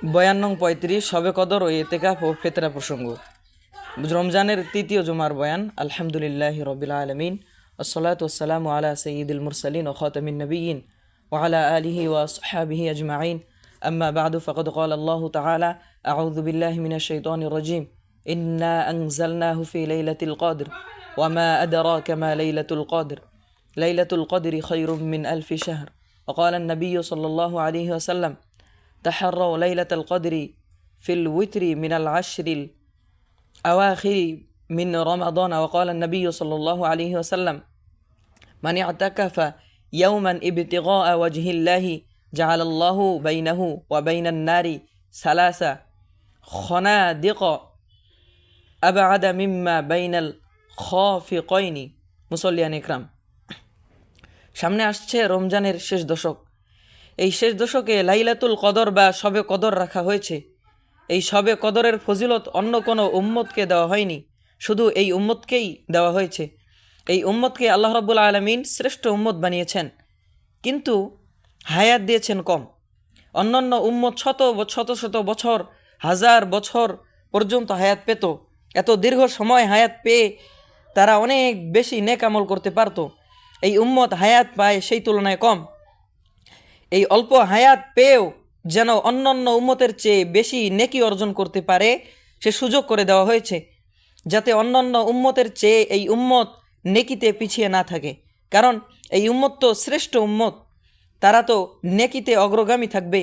বয়ান নং ৩৫ শবে কদর ও ইতিকাফ ও ফিতরা প্রসঙ্গ। রমজানের তৃতীয় জুমার বয়ান। আলহামদুলিল্লাহি রাব্বিল আলামিন, আসসালাতু ওয়াসসালামু আলা সাইয়্যিদিল মুরসালিন ওয়া খাতামিন নাবিয়্যিন ওয়া আলা আলিহি ওয়া আসহাবিহি আজমাইন, আম্মা বা'দু, ফাকাদ ক্বালা আল্লাহু তাআলা আউযু বিল্লাহি মিনাশ শাইতানির রাজীম, ইন্না আনজালনাহু ফি লাইলাতিল কদর ওয়া মা আদরাকা মা লাইলাতুল কদর, লাইলাতুল কদরি খায়রুম মিন আলফি শাহর। ওয়া ক্বালা আন-নাবিয়্যু সাল্লাল্লাহু আলাইহি ওয়াসাল্লাম تحروا ليلة القدر في الوتر من العشر الأواخر من رمضان. وقال النبي صلى الله عليه وسلم من اعتكف يوما ابتغاء وجه الله جعل الله بينه وبين النار ثلاث خنادق أبعد مما بين الخافقين. মুসল্লিয়ান ইকরাম, সামনে আসছে রমজানের শেষ দশক। এই শেষ দশকে লাইলাতুল কদর বা শবে কদর রাখা হয়েছে। এই শবে কদরের ফজিলত অন্য কোনো উম্মতকে দেওয়া হয়নি, শুধু এই উম্মতকেই দেওয়া হয়েছে। এই উম্মতকে আল্লাহ রাব্বুল আলামিন শ্রেষ্ঠ উম্মত বানিয়েছেন, কিন্তু হায়াত দিয়েছেন কম। অন্যান্য উম্মত শত শত বছর, হাজার বছর পর্যন্ত হায়াত পেত। এত দীর্ঘ সময় হায়াত পেয়ে তারা অনেক বেশি নেক আমল করতে পারত। এই উম্মত হায়াত পায় সেই তুলনায় কম। এই অল্প হায়াত পেয়েও যেন অন্যান্য উম্মতের চেয়ে বেশি নেকি অর্জন করতে পারে সে সুযোগ করে দেওয়া হয়েছে, যাতে অন্যান্য উম্মতের চেয়ে এই উম্মত নেকিতে পিছিয়ে না থাকে। কারণ এই উম্মত তো শ্রেষ্ঠ উম্মত, তারা তো নেকিতে অগ্রগামী থাকবে,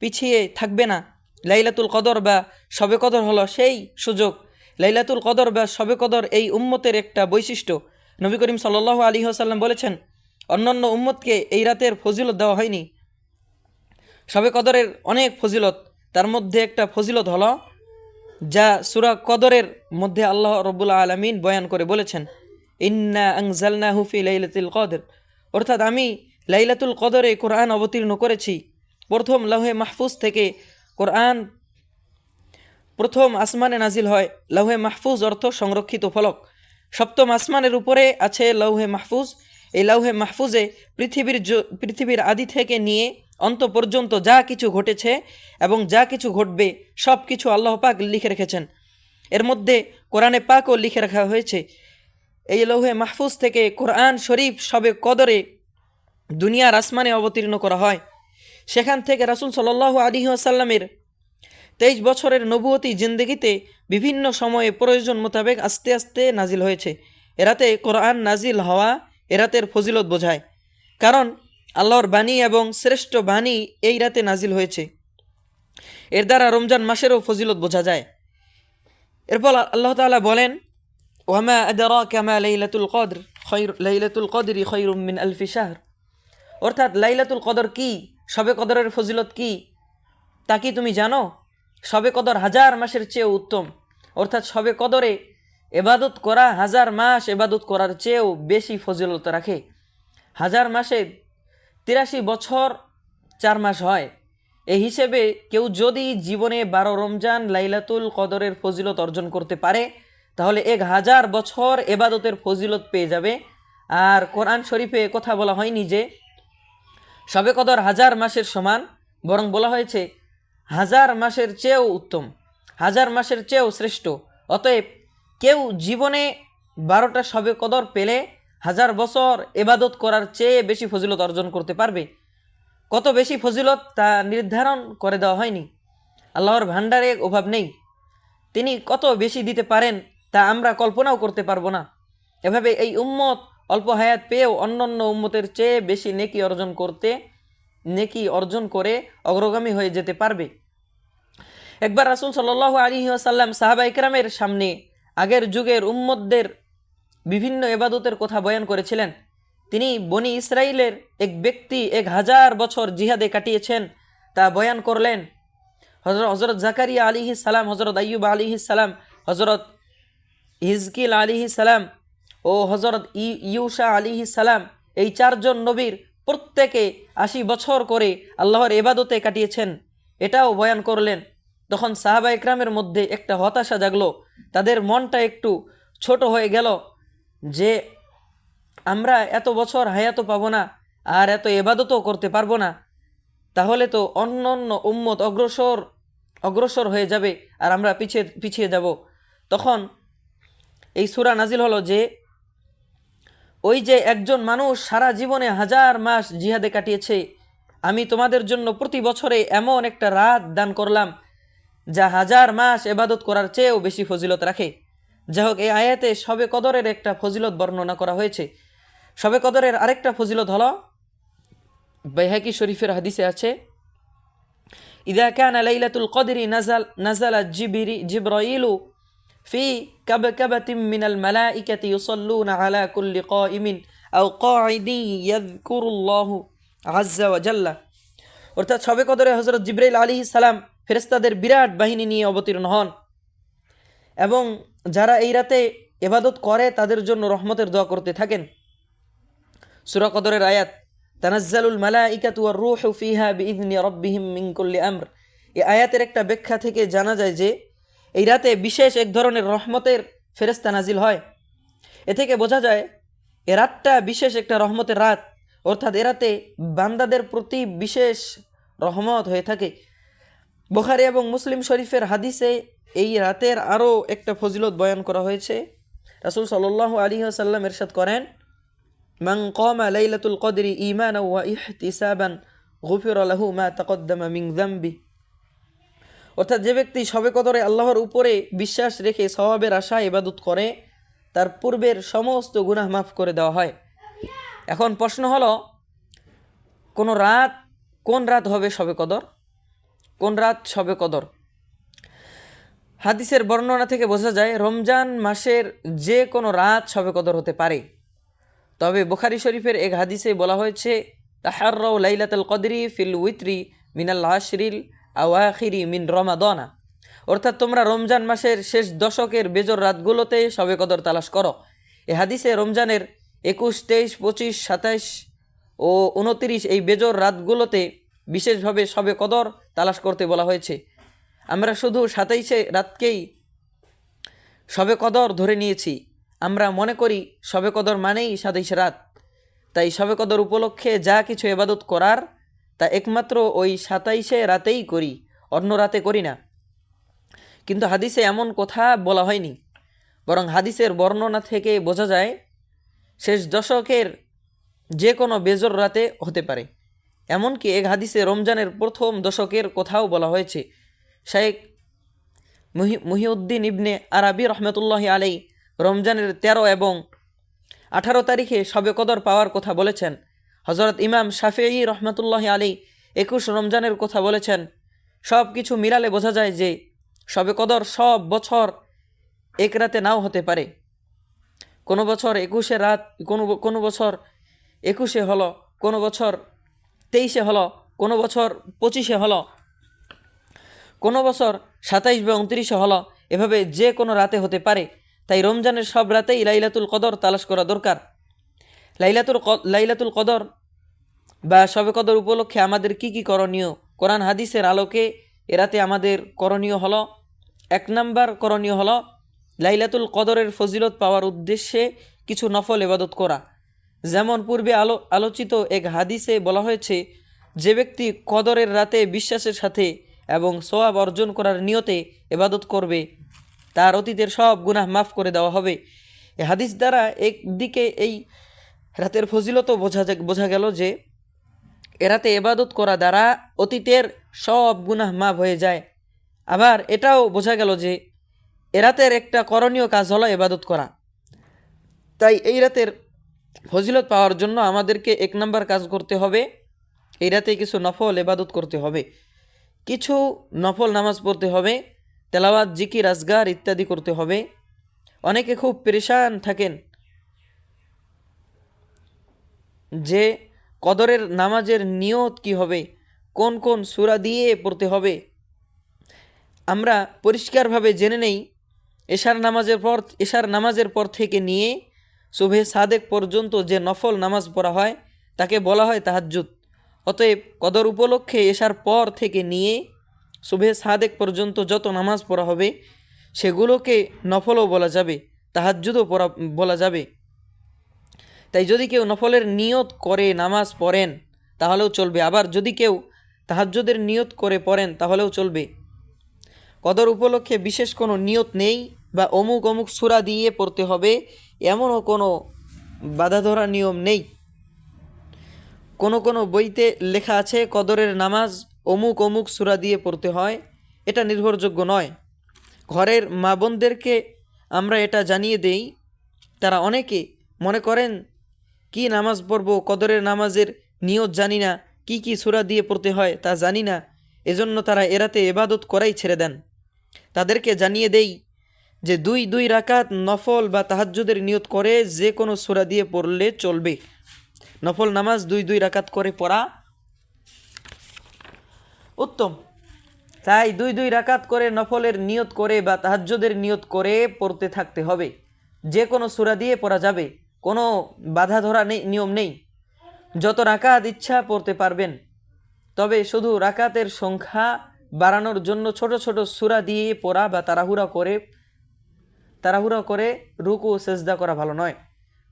পিছিয়ে থাকবে না। লাইলাতুল কদর বা শবে কদর হলো সেই সুযোগ। লাইলাতুল কদর বা শবে কদর এই উম্মতের একটা বৈশিষ্ট্য। নবী করিম সাল্লাল্লাহু আলাইহি ওয়াসাল্লাম বলেছেন, অন্যান্য উম্মতকে এই রাতের ফজিলত দেওয়া হয়নি। শবে কদরের অনেক ফজিলত, তার মধ্যে একটা ফজিলত হলো যা সূরা কদরের মধ্যে আল্লাহ রাব্বুল আলামিন বয়ান করে বলেছেন, ইন্না আনজালনাহু ফি লাইলাতিল কদর, অর্থাৎ আমি লাইলাতুল কদরে কোরআন অবতীর্ণ করেছি। প্রথম লাউহে মাহফুজ থেকে কোরআন প্রথম আসমানে নাজিল হয়। লাউহে মাহফুজ অর্থ সংরক্ষিত ফলক। সপ্তম আসমানের উপরে আছে লাউহে মাহফুজ। এই লাউহে মাহফুজে পৃথিবীর আদি থেকে নিয়ে অন্ত পর্যন্ত যা কিছু ঘটেছে এবং যা কিছু ঘটবে সব কিছু আল্লাহ পাক লিখে রেখেছেন। এর মধ্যে কোরআনে পাকও লিখে রাখা হয়েছে। এই লৌহে মাহফুজ থেকে কোরআন শরীফ শবে কদরে দুনিয়ার আসমানে অবতীর্ণ করা হয়। সেখান থেকে রাসূল সাল্লাল্লাহু আলাইহি ওয়াসাল্লামের 23 বছরের নবুয়তি জিন্দেগিতে বিভিন্ন সময়ে প্রয়োজন মোতাবেক আস্তে আস্তে নাজিল হয়েছে। এরাতে কোরআন নাজিল হওয়া এরাতের ফজিলত বোঝায়, কারণ আল্লাহর বাণী এবং শ্রেষ্ঠ বাণী এই রাতে নাজিল হয়েছে। এর দ্বারা রমজান মাসেরও ফজিলত বোঝা যায়। এরপর আল্লাহ তাআলা বলেন, ওয়ামা আদরাকা মা লাইলাতুল কদর, লাইলাতুল কদরি খায়রুম মিন আলফি শাহর, অর্থাৎ লাইলাতুল কদর কি, শবে কদরের ফজিলত কি তা কি তুমি জানো? শবে কদর হাজার মাসের চেয়েও উত্তম। অর্থাৎ শবে কদরে এবাদত করা হাজার মাস এবাদত করার চেয়েও বেশি ফজিলত রাখে। হাজার মাসে 83 বছর 4 মাস হয়। এই হিসেবে কেউ যদি জীবনে 12 রমজান লাইলাতুল কদরের ফজিলত অর্জন করতে পারে, তাহলে 1000 বছর এবাদতের ফজিলত পেয়ে যাবে। আর কোরআন শরীফে কথা বলা হয়নি যে শবে কদর হাজার মাসের সমান, বরং বলা হয়েছে হাজার মাসের চেয়েও উত্তম, হাজার মাসের চেয়েও শ্রেষ্ঠ। অতএব কেউ জীবনে 12টা শবে কদর পেলে হাজার বছর এবাদত করার চেয়ে বেশি ফজিলত অর্জন করতে পারবে। কত বেশি ফজিলত তা নির্ধারণ করে দেওয়া হয়নি। আল্লাহর ভান্ডারে অভাব নেই, তিনি কত বেশি দিতে পারেন তা আমরা কল্পনাও করতে পারবো না। এভাবে এই উম্মত অল্প হায়াত পেয়েও অন্যান্য উম্মতের চেয়ে বেশি নেকি অর্জন করে অগ্রগামী হয়ে যেতে পারবে। একবার রাসূল সাল্লাল্লাহু আলাইহি ওয়াসাল্লাম সাহাবা ইকরামের সামনে আগের যুগের উম্মতদের বিভিন্ন ইবাদতের কথা বয়ান করেছিলেন। তিনি বনি ইসরাইলের এক ব্যক্তি 1000 বছর জিহাদে কাটিয়েছেন তা বয়ান করলেন। হযরত জাকারিয়া আলাইহিস সালাম, হযরত আইয়ুব আলাইহিস সালাম, হযরত হিজকিল আলাইহিস সালাম ও হযরত ইউসা আলাইহিস সালাম, এই 4 জন নবীর প্রত্যেকে 80 বছর করে আল্লাহর ইবাদতে কাটিয়েছেন, এটাও বয়ান করলেন। তখন সাহাবা ইকরামের মধ্যে একটা হতাশা জাগলো, তাদের মনটা একটু ছোট হয়ে গেল যে আমরা এত বছর হায়াতও পাবো না আর এত ইবাদতও করতে পারবো না, তাহলে তো অন্যান্য উম্মত অগ্রসর অগ্রসর হয়ে যাবে আর আমরা পিছিয়ে পিছিয়ে যাব, তখন এই সূরা নাজিল হলো যে ওই যে একজন মানুষ সারা জীবনে 1000 মাস জিহাদে কাটিয়েছে, আমি তোমাদের জন্য প্রতি বছরে এমন একটা রাত দান করলাম যা 1000 মাস ইবাদত করার চেয়েও বেশি ফজিলত রাখে। যাই হোক, এই আয়াতে শবে কদরের একটা ফজিলত বর্ণনা করা হয়েছে। শবে কদরের আরেকটা ফজিলত হলো, বাইহাকি শরীফের হাদিসে আছে, ইদা কানা লাইলাতুল কদরি নাজালা জিবরাইলু ফি কাবকাবাতিন মিনাল মালাইকাতি ইউসাল্লুনা আলা কুল্লি কাইমিন আও কাঈদিন ইয়াযকুরুল্লাহু আযজা ওয়া জাল্লা। অর্থাৎ শবে কদরে হযরত জিবরাইল আলাইহিস সালাম ফেরেশতাদের বিরাট বাহিনী নিয়ে অবতীর্ণ হন এবং যারা এই রাতে ইবাদত করে তাদের জন্য রহমতের দোয়া করতে থাকেন। সূরা কদরের আয়াত, তানাজ্জালুল মালাইকাতু ওয়ার রূহু ফিহা বিইذনি রাব্বিহিম মিন কুল্লি আমর। এই আয়াতের একটা ব্যাখ্যা থেকে জানা যায় যে এই রাতে বিশেষ এক ধরনের রহমতের ফেরেশতা নাজিল হয়। এ থেকে বোঝা যায় এ রাতটা বিশেষ একটা রহমতের রাত, অর্থাৎ এ রাতে বান্দাদের প্রতি বিশেষ রহমত হয়ে থাকে। বুখারী এবং মুসলিম শরীফের হাদিসে এই রাতের আরও একটা ফজিলত বয়ান করা হয়েছে। রাসূল সাল্লাল্লাহু আলাইহি ওয়াসাল্লাম ইরশাদ করেন, মান কামা লাইলাতুল কদরি ঈমানান ওয়া ইহতিসাবান গুফিরা লাহু মা তাকদ্দামা মিন যামবি। অর্থাৎ যে ব্যক্তি শবে কদরে আল্লাহর উপরে বিশ্বাস রেখে সওয়াবের আশায় ইবাদত করে তার পূর্বের সমস্ত গুনাহ মাফ করে দেওয়া হয়। এখন প্রশ্ন হলো, কোন রাত হবে শবে কদর? কোন রাত শবে কদর? হাদিসের বর্ণনা থেকে বোঝা যায় রমজান মাসের যে কোনো রাত শবে কদর হতে পারে। তবে বুখারী শরীফের এক হাদিসে বলা হয়েছে, তাহাররাউ লাইলাতুল কদরি ফিল উইত্রি মিনাল আশরিল আওয়াখিরি মিন রমাদানা। অর্থাৎ তোমরা রমজান মাসের শেষ দশকের বেজর রাতগুলোতে শবে কদর তালাশ করো। এই হাদিসে রমজানের 21, 23, 25, 27 ও 29 এই বেজর রাতগুলোতে বিশেষভাবে শবে কদর তালাশ করতে বলা হয়েছে। আমরা শুধু 27 রাতকেই শবে কদর ধরে নিয়েছি। আমরা মনে করি শবে কদর মানেই 27 রাত, তাই শবে কদর উপলক্ষে যা কিছু ইবাদত করার তা একমাত্র ওই 27 রাতেই করি, অন্য রাতে করি না। কিন্তু হাদিসে এমন কথা বলা হয়নি, বরং হাদিসের বর্ণনা থেকে বোঝা যায় শেষ দশকের যে কোনো বেজর রাতে হতে পারে। এমনকি এক হাদিসে রমজানের প্রথম দশকের কথাও বলা হয়েছে। শাইখ মুহিউদ্দিন ইবনে আরাবি রহমতুল্লাহি আলাই রমজানের 13 এবং 18 তারিখে শবে কদর পাওয়ার কথা বলেছেন। হজরত ইমাম শাফিঈ রহমতুল্লাহি আলাই 21 রমজানের কথা বলেছেন। সব কিছু মিলালে বোঝা যায় যে শবে কদর সব বছর এক রাতে নাও হতে পারে। কোনো বছর 21 রাত, কোনো বছর 21 হলো, কোনো বছর 23 হলো, কোনো বছর 25 হলো, কোনো বছর 27 বা 29 হলো, এভাবে যে কোনো রাতে হতে পারে। তাই রমজানের সব রাতেই লাইলাতুল কদর তালাশ করা দরকার। লাইলাতুল কদর বা শবে কদর উপলক্ষে আমাদের কি কি করণীয়? কোরআন হাদিসের আলোকে এ রাতে আমাদের করণীয় হলো, 1 নম্বর করণীয় হলো লাইলাতুল কদরের ফজিলত পাওয়ার উদ্দেশ্যে কিছু নফল ইবাদত করা। যেমন পূর্বে আলোচিত এক হাদিসে বলা হয়েছে, যে ব্যক্তি কদরের রাতে বিশ্বাসের সাথে এবং সওয়াব অর্জন করার নিয়তে ইবাদত করবে তার অতীতের সব গুনাহ মাফ করে দেওয়া হবে। এই হাদিস দ্বারা একদিকে এই রাতের ফজিলতও বোঝা গেল যে এ রাতে ইবাদত করা দ্বারা অতীতের সব গুনাহ মাফ হয়ে যায়। আবার এটাও বোঝা গেল যে এ রাতের একটা করণীয় কাজ হলো ইবাদত করা। তাই এই রাতের ফজিলত পাওয়ার জন্য আমাদেরকে 1 নম্বর কাজ করতে হবে, এই রাতে কিছু নফল ইবাদত করতে হবে, কিছু নফল নামাজ পড়তে হবে, তেলাওয়াত, জিকির, আজগার ইত্যাদি করতে হবে। অনেকে খুব পেরেশান থাকেন যে কদরের নামাজের নিয়ত কি হবে, কোন কোন সূরা দিয়ে পড়তে হবে। আমরা পরিষ্কারভাবে জেনে নেই, এশার নামাজের পর থেকে নিয়ে সুবহে সাদেক পর্যন্ত যে নফল নামাজ পড়া হয় তাকে বলা হয় তাহাজ্জুদ। অতএব কদর উপলক্ষে এশার পর থেকে নিয়ে সুবহে সাদেক পর্যন্ত যত নামাজ পড়া হবে সেগুলোকে নফলও বলা যাবে, তাহাজ্জুদও বলা যাবে। তাই যদি কেউ নফলের নিয়ত করে নামাজ পড়েন তাহলেও চলবে, আবার যদি কেউ তাহাজ্জুদের নিয়ত করে পড়েন তাহলেও চলবে। কদর উপলক্ষে বিশেষ কোনো নিয়ত নেই বা অমুক অমুক সূরা দিয়ে পড়তে হবে এমনও কোনো বাধা ধরা নিয়ম নেই। কোনো কোনো বইতে লেখা আছে কদরের নামাজ অমুক অমুক সূরা দিয়ে পড়তে হয়, এটা নির্ভরযোগ্য নয়। ঘরের মা বোনদেরকে আমরা এটা জানিয়ে দেই, তারা অনেকে মনে করেন কি নামাজ পড়ব, কদরের নামাজের নিয়ত জানি না, কি কি সূরা দিয়ে পড়তে হয় তা জানি না, এজন্য তারা এরাতে ইবাদত করাই ছেড়ে দেন। তাদেরকে জানিয়ে দেই যে দুই দুই রাকাত নফল বা তাহাজ্জুদের নিয়ত করে যে কোনো সূরা দিয়ে পড়লে চলবে। নফল নামাজ দুই দুই রাকাত করে পড়া উত্তম। তাই দুই দুই রাকাত করে নফলের নিয়ত করে বা তাহাজ্জুদের নিয়ত করে পড়তে থাকতে হবে। যে কোনো সূরা দিয়ে পড়া যাবে, কোনো বাধা ধরা নিয়ম নেই। যত রাকাত ইচ্ছা পড়তে পারবেন, তবে শুধু রাকাতের সংখ্যা বাড়ানোর জন্য ছোট ছোট সূরা দিয়ে পড়া বা তাড়াহুড়া করে রুকু ও সেজদা করা ভালো নয়।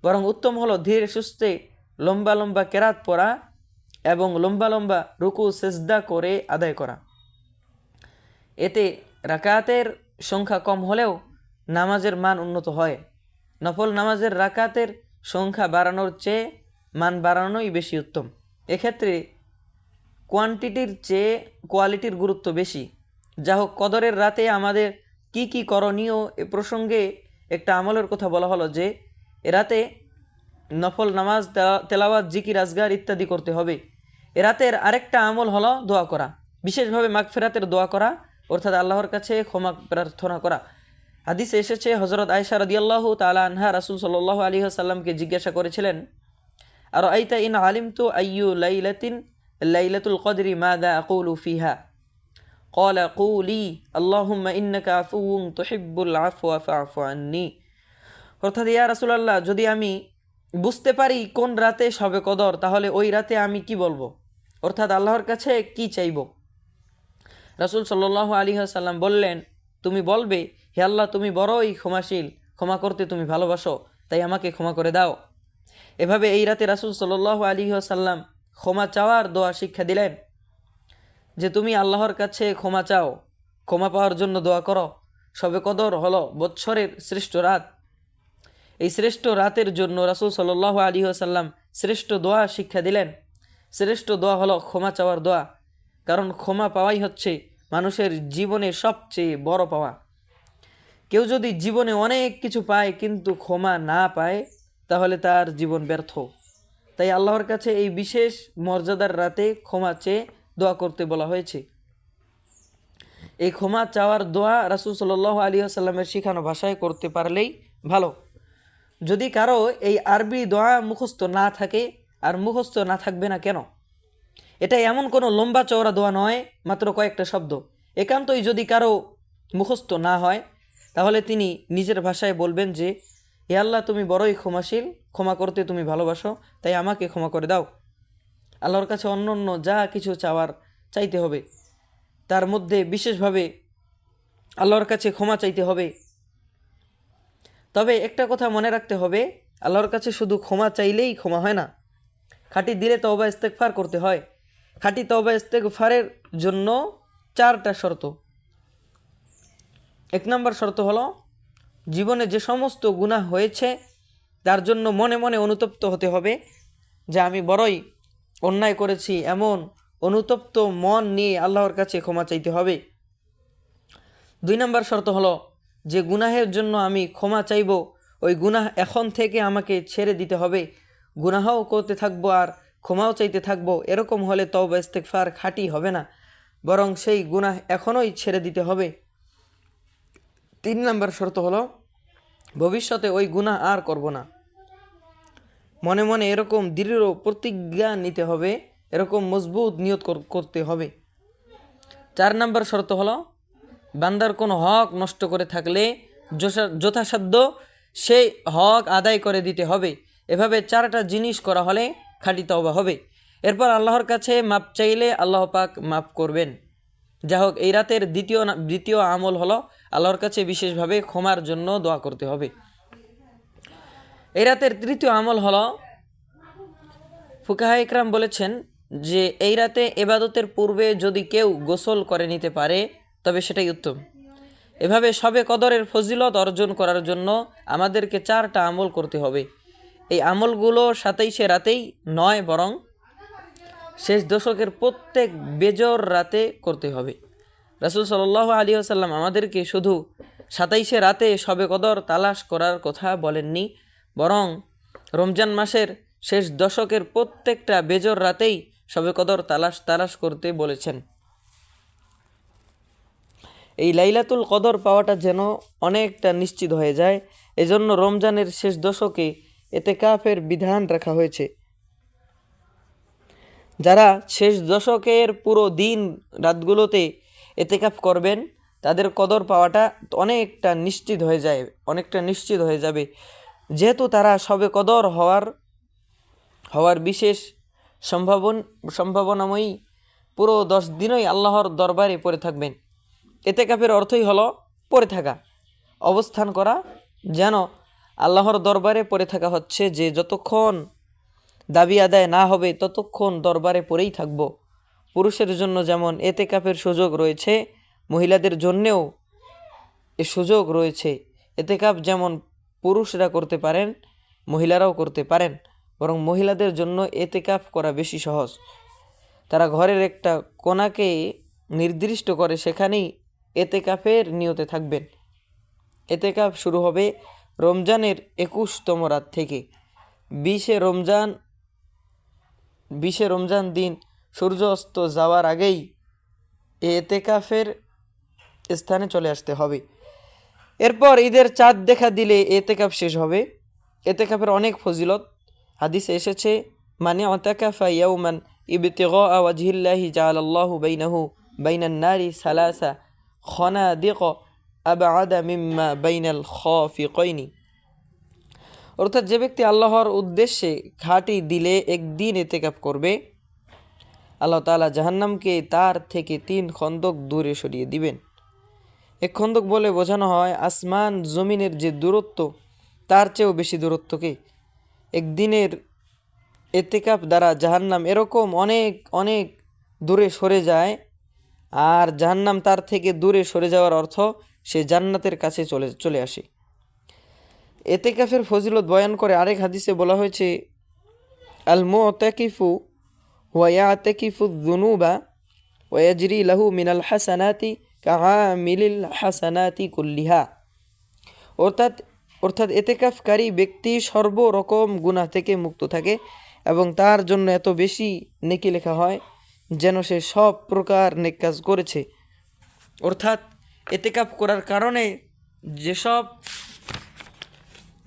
বরং উত্তম হলো ধীরে সুস্থে লম্বা লম্বা কেরাত পড়া এবং লম্বা লম্বা রুকু সেজদা করে আদায় করা। এতে রাকাতের সংখ্যা কম হলেও নামাজের মান উন্নত হয়। নফল নামাজের রাকাতের সংখ্যা বাড়ানোর চেয়ে মান বাড়ানোই বেশি উত্তম। এক্ষেত্রে কোয়ান্টিটির চেয়ে কোয়ালিটির গুরুত্ব বেশি। যা হোক, কদরের রাতে আমাদের কি কি করণীয় এ প্রসঙ্গে একটা আমলের কথা বলা হলো যে এ রাতে নফল নামাজ, তেলাওয়াত, জিকির, আজগার ইত্যাদি করতে হবে। এ রাতের আরেকটা আমল হলো দোয়া করা, বিশেষভাবে মাগফিরাতের দোয়া করা, অর্থাৎ আল্লাহর কাছে ক্ষমা প্রার্থনা করা। হাদিসে এসেছে হযরত আয়েশা রাদিয়াল্লাহু তাআলা আনহা রাসূল সাল্লাল্লাহু আলাইহি ওয়াসাল্লামকে জিজ্ঞাসা করেছিলেন, আর আইতা ইন আলিমতু আইয়ু লাইলাতুল কদরি মাযা আকুলু ফিহা ক্বালা কুলি আল্লাহুম্মা ইন্নাকা আফুউন তুহিব্বুল আফওয়া ফা'ফু আন্নী। অর্থাৎ ইয়া রাসূলুল্লাহ, যদি আমি বুঝতে পারি কোন রাতে শবে কদর, তাহলে ওই রাতে আমি কি বলবো, অর্থাৎ আল্লাহর কাছে কি চাইব। রাসূল সাল্লাল্লাহু আলাইহি ওয়াসাল্লাম বললেন, তুমি বলবে, হে আল্লাহ, তুমি বড়ই ক্ষমাশীল, ক্ষমা করতে তুমি ভালোবাসো, তাই আমাকে ক্ষমা করে দাও। এভাবে এই রাতে রাসূল সাল্লাল্লাহু আলাইহি ওয়াসাল্লাম ক্ষমা চাওয়ার দোয়া শিক্ষা দিলেন, যে তুমি আল্লাহর কাছে ক্ষমা চাও, ক্ষমা পাওয়ার জন্য দোয়া করো। শবে কদর হলো বৎসরের শ্রেষ্ঠ রাত। এই শ্রেষ্ঠ রাতের জন্য রাসূল সাল্লাল্লাহু আলাইহি ওয়াসাল্লাম শ্রেষ্ঠ দোয়া শিক্ষা দিলেন। শ্রেষ্ঠ দোয়া হলো ক্ষমা চাওয়ার দোয়া, কারণ ক্ষমা পাওয়াই হচ্ছে মানুষের জীবনে সবচেয়ে বড় পাওয়া। কেউ যদি জীবনে অনেক কিছু পায় কিন্তু ক্ষমা না পায়, তাহলে তার জীবন ব্যর্থ। তাই আল্লাহর কাছে এই বিশেষ মর্যাদার রাতে ক্ষমা চেয়ে দোয়া করতে বলা হয়েছে। এই ক্ষমা চাওয়ার দোয়া রাসূল সাল্লাল্লাহু আলাইহি ওয়াসাল্লামের শেখানো ভাষায় করতে পারলেই ভালো। যদি কারো এই আরবি দোয়া মুখস্থ না থাকে, আর মুখস্থ না থাকবে না কেন, এটা এমন কোনো লম্বা চওড়া দোয়া নয়, মাত্র কয়েকটা শব্দ। একান্তই যদি কারো মুখস্থ না হয়, তাহলে তিনি নিজের ভাষায় বলবেন যে, হে আল্লাহ, তুমি বড়ই ক্ষমাশীল, ক্ষমা করতে তুমি ভালোবাসো, তাই আমাকে ক্ষমা করে দাও। আল্লাহর কাছে অন্য অন্য যা কিছু চাইতে হবে, তার মধ্যে বিশেষভাবে আল্লাহর কাছে ক্ষমা চাইতে হবে। তবে একটা কথা মনে রাখতে হবে, আল্লাহর কাছে শুধু ক্ষমা চাইলেই ক্ষমা হয় না, খাঁটি দিলে তওবা ইস্তেগফার করতে হয়। খাঁটি তওবা ইস্তেগফারের জন্য 4টা শর্ত। 1 নম্বর শর্ত হলো, জীবনে যে সমস্ত গুনাহ হয়েছে তার জন্য মনে মনে অনুতপ্ত হতে হবে যে আমি বড়ই অন্যায় করেছি, এমন অনুতপ্ত মন নিয়ে আল্লাহর কাছে ক্ষমা চাইতে হবে। 2 নম্বর শর্ত হলো, যে গুনাহের জন্য আমি ক্ষমা চাইব, ওই গুনাহ এখন থেকে আমাকে ছেড়ে দিতে হবে। গুনাহও করতে থাকবো আর ক্ষমাও চাইতে থাকবো, এরকম হলে তওবা ইস্তেগফার খাঁটি হবে না, বরং সেই গুনাহ এখনই ছেড়ে দিতে হবে। 3 নম্বর শর্ত হলো, ভবিষ্যতে ওই গুনাহ আর করব না। মনে মনে এরকম দৃঢ় প্রতিজ্ঞা নিতে হবে, এরকম মজবুত নিয়ত করতে হবে। 4 নম্বর শর্ত হলো, বান্দার কোনো হক নষ্ট করে থাকলে যথাসাধ্য সেই হক আদায় করে দিতে হবে। এভাবে 4টা জিনিস করা হলে খাঁটি তওবা হবে। এরপর আল্লাহর কাছে মাপ চাইলে আল্লাহ পাক মাফ করবেন। যা হোক, এই রাতের দ্বিতীয় আমল হলো আল্লাহর কাছে বিশেষভাবে ক্ষমার জন্য দোয়া করতে হবে। এই রাতের তৃতীয় আমল হলো, ফুকাহা ইকরাম বলেছেন যে এই রাতে ইবাদতের পূর্বে যদি কেউ গোসল করে নিতে পারে তবে সেটাই উত্তম। এভাবে শবে কদরের ফজিলত অর্জন করার জন্য আমাদেরকে 4টা আমল করতে হবে। এই আমলগুলো 27 রাতেই নয়, বরং শেষ দশকের প্রত্যেক বেজর রাতে করতে হবে। রাসূল সাল্লাল্লাহু আলাইহি ওয়াসাল্লাম আমাদেরকে শুধু 27 রাতে শবে কদর তালাশ করার কথা বলেননি, বরং রমজান মাসের শেষ দশকের প্রত্যেকটা বেজর রাতেই শবে কদর তালাশ করতে বলেছেন। এই লাইলাতুল কদর পাওয়াটা যেন অনেকটা নিশ্চিত হয়ে যায়, এজন্য রমজানের শেষ দশকে এতেকাফের বিধান রাখা হয়েছে। যারা শেষ দশকের পুরো দিন রাতগুলোতে এতেকাফ করবেন তাদের কদর পাওয়াটা অনেকটা নিশ্চিত হয়ে যাবে, যেহেতু তারা শবে কদর হওয়ার বিশেষ সম্ভাবনাময়ী পুরো 10 দিনই আল্লাহর দরবারে পড়ে থাকবেন। এতেকাফের অর্থই হলো পড়ে থাকা, অবস্থান করা। যেন আল্লাহর দরবারে পড়ে থাকা হচ্ছে যে যতক্ষণ দাবি আদায় না হবে ততক্ষণ দরবারে পড়েই থাকব। পুরুষের জন্য যেমন এতেকাফের সুযোগ রয়েছে, মহিলাদের জন্যেও এ সুযোগ রয়েছে। এতেকাফ যেমন পুরুষরা করতে পারেন, মহিলারাও করতে পারেন, বরং মহিলাদের জন্য এতেকাফ করা বেশি সহজ। তারা ঘরের একটা কোণাকে নির্দিষ্ট করে সেখানেই এতেকাফের নিয়তে থাকবেন। এতেকাফ শুরু হবে রমজানের 21তম রাত থেকে। 20 রমজান দিন সূর্য অস্ত যাওয়ার আগেই এতেকাফের স্থানে চলে আসতে হবে। এরপর ঈদের চাঁদ দেখা দিলে এতেকাফ শেষ হবে। এতেকাফের অনেক ফজিলত হাদিসে এসেছে, মানে আতাকাফা ইয়াউমান ইবতিগা ওয়াজহিল্লাহি জাআলাল্লাহু বাইনাহু বাইনান নারি সালাসা খানাদিক আবআদা মিম্মা বাইনাল খাফিকাইনি। অর্থাৎ যে ব্যক্তি আল্লাহর উদ্দেশ্যে ঘাঁটি দিলে একদিন এতেকাফ করবে, আল্লাহ তাআলা জাহান্নামকে তার থেকে 3 খন্দক দূরে সরিয়ে দিবেন। এক খন্দক বলে বোঝানো হয় আসমান জমিনের যে দূরত্ব তার চেয়েও বেশি দূরত্বকে। একদিনের এতেকাফ দ্বারা জাহান্নাম এরকম অনেক অনেক দূরে সরে যায়, আর জাহান্নাম তার থেকে দূরে সরে যাওয়ার অর্থ সে জান্নাতের কাছে চলে আসে। এতেকাফের ফজিলত বয়ান করে আরেক হাদিসে বলা হয়েছে, আল মুতাকিফু ওয়া ইয়াতাকিফু যুনুবা ওয়া ইয়াজরি লাহু মিনাল হাসানাতি কাআমিলিল হাসানাতি কুল্লিহা। অর্থাৎ এতেকাফকারী ব্যক্তি সর্বরকম গুনাহ থেকে মুক্ত থাকে এবং তার জন্য এত বেশি নেকি লেখা হয় যেন সে সব প্রকার নেক কাজ করেছে। অর্থাৎ এতেকাফ করার কারণে যেসব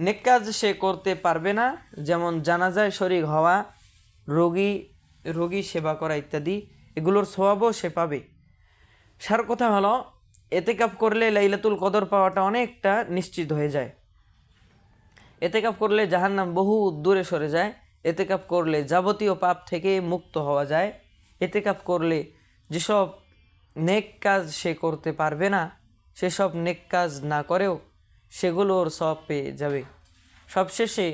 নেক কাজ সে করতে পারবে না, যেমন জানাজায় শরীক হওয়া, রোগী সেবা করা ইত্যাদি, এগুলোর সওয়াবও সে পাবে। সার কথা হলো এতেকাফ করলে লাইলাতুল কদর পাওয়াটা অনেকটা নিশ্চিত হয়ে যায়। এতেকাফ করলে জাহান্নাম বহু দূরে সরে যায়। এতেকাফ করলে যাবতীয় পাপ থেকে মুক্ত হওয়া যায়। এতেকাফ করলে যেসব নেক কাজ সে করতে পারবে না, সেসব নেক কাজ না করেও সেগুলোর সওয়াব পেয়ে যাবে। সবশেষে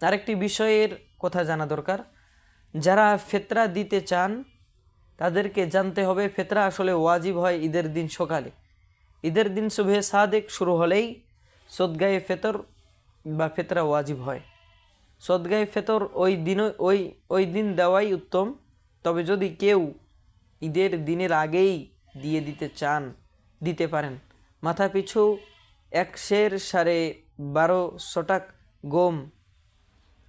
আরেকটি বিষয়ের কথা জানা দরকার, যারা ফিতরা দিতে চান তাদেরকে জানতে হবে ফিতরা আসলে ওয়াজিব হয় ঈদের দিন সকালে। ঈদের দিন সুবহে সাদেক শুরু হলেই সদগায়ে ফিতর বা ফিতরা ওয়াজিব হয়। সদগায়ে ফিতর ওই দিন দেওয়াই উত্তম। তবে যদি কেউ ঈদের দিনের আগেই দিয়ে দিতে চান দিতে পারেন। মাথা পিছু 1 সের 12.5 টাক গম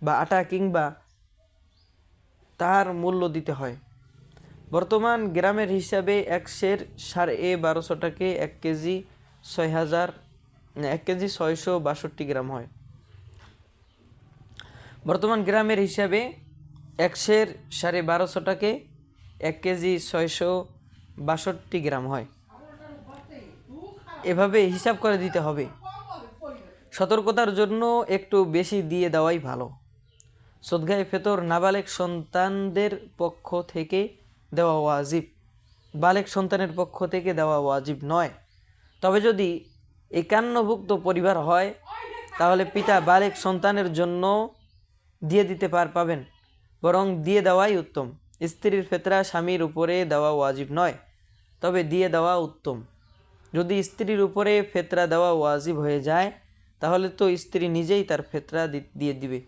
বা আটা কিংবা তার মূল্য দিতে হয়। বর্তমান গ্রামের হিসাবে 1 সের 12.5 টাকে 1 কেজি 662 গ্রাম হয়। বর্তমান গ্রামের হিসাবে 1 সের 12.5 টাকে 1 কেজি 662 গ্রাম হয়। এভাবে হিসাব করে দিতে হবে। সতর্কতার জন্য একটু বেশি দিয়ে দেওয়াই ভালো। সদগায়ে ফিতর নাবালেগ সন্তানদের পক্ষ থেকে দেওয়া ওয়াজিব, বালেগ সন্তানের পক্ষ থেকে দেওয়া ওয়াজিব নয়। তবে যদি 51ভুক্ত পরিবার হয় তাহলে পিতা বালেগ সন্তানের জন্য দিয়ে দিতে পাবেন, বরং দিয়ে দেওয়াই উত্তম। স্ত্রীর ফিতরা স্বামীর উপরে দেওয়া ওয়াজিব নয়, তবে দিয়ে দেওয়া উত্তম। যদি স্ত্রীর উপরে ফেতরা দেওয়া ওয়াজিব হয়ে যায় তাহলে তো স্ত্রী নিজেই তার ফেতরা দিয়ে দিবে।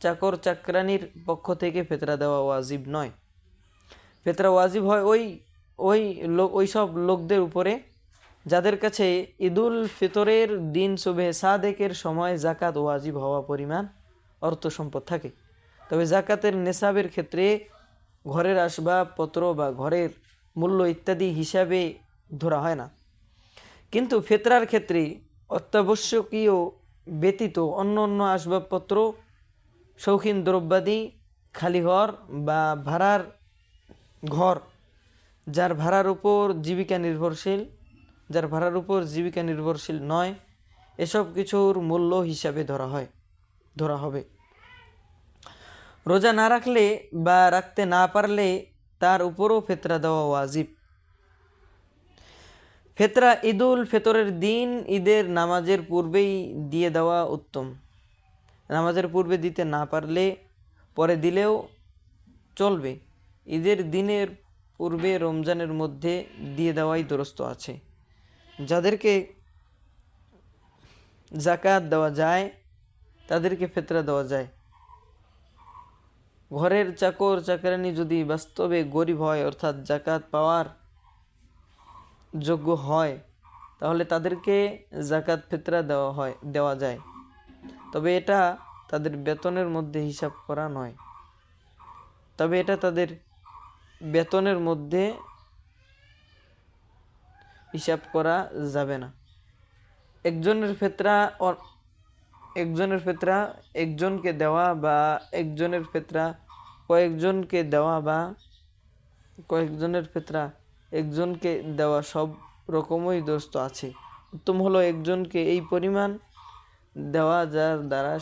চাকর চাকরানির পক্ষ থেকে ফেতরা দেওয়া ওয়াজিব নয়। ফেতরা ওয়াজিব হয় ওই সব লোকদের উপরে যাদের কাছে ঈদুল ফিতরের দিন শুভে সাদেকের সময় জাকাত ওয়াজিব হওয়া পরিমাণ অর্থ সম্পদ থাকে। তবে জাকাতের নেশাবের ক্ষেত্রে ঘরের আসবাবপত্র বা ঘরের মূল্য ইত্যাদি হিসাবে ধরা হয় না। কিন্তু ফিতরার ক্ষেত্রে অত্যাবশ্যকীয় ব্যতীত অন্য অন্য আসবাবপত্র, শৌখিন দ্রব্যাদি, খালি ঘর বা ভাড়ার ঘর, যার ভাড়ার উপর জীবিকা নির্ভরশীল নয়, এসব কিছুর মূল্য হিসাবে ধরা হবে। রোজা না রাখলে বা রাখতে না পারলে তার উপরও ফেতরা দেওয়া ওয়াজিব। ফেতরা ঈদুল ফিতরের দিন ঈদের নামাজের পূর্বেই দিয়ে দেওয়া উত্তম। নামাজের পূর্বে দিতে না পারলে পরে দিলেও চলবে। ঈদের দিনের পূর্বে রমজানের মধ্যে দিয়ে দেওয়াই দুরূহ আছে। যাদেরকে জাকাত দেওয়া যায় তাদেরকে ফেতরা দেওয়া যায়। ঘরের চাকর চাকরানি যদি বাস্তবে গরিব হয় অর্থাৎ জাকাত পাওয়ার যোগ্য হয় তাহলে তাদেরকে জাকাত ফিতরা দেওয়া যায়। তবে এটা তাদের বেতনের মধ্যে হিসাব করা নয়। হিসাব করা যাবে না। একজনের ফিতরা একজনকে দেওয়া বা একজনের ফিতরা কয়েকজনের ফিতরা একজনকে দেওয়া সব রকমই দুরূহ আছে। উত্তম হলো একজনকে এই পরিমাণ দেওয়া যার দ্বারা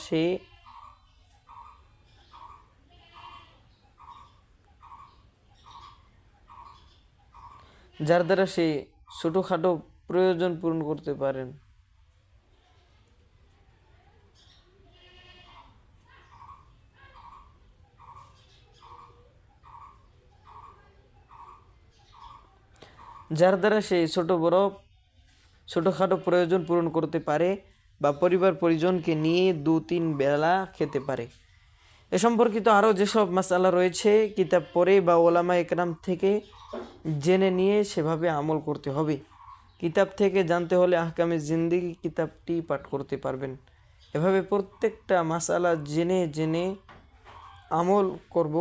সে ছোটোখাটো প্রয়োজন পূরণ করতে পারেন। যার দ্বারা সে ছোটোখাটো প্রয়োজন পূরণ করতে পারে বা পরিবার পরিজনকে নিয়ে 2-3 বেলা খেতে পারে। এ সম্পর্কিত আরও যেসব মাসালা রয়েছে কিতাব পড়ে বা ওলামা একরাম থেকে জেনে নিয়ে সেভাবে আমল করতে হবে। কিতাব থেকে জানতে হলে আহকামে জিন্দেগি কিতাবটি পাঠ করতে পারবেন। এভাবে প্রত্যেকটা মাসালা জেনে জেনে আমল করব।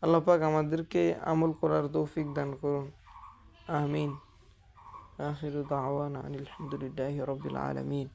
আল্লাহ পাক আমাদেরকে আমল করার তৌফিক দান করুন। আমিন। আখিরু দাওয়ানা আনিল হামদুলিল্লাহি রাব্বিল আলামিন।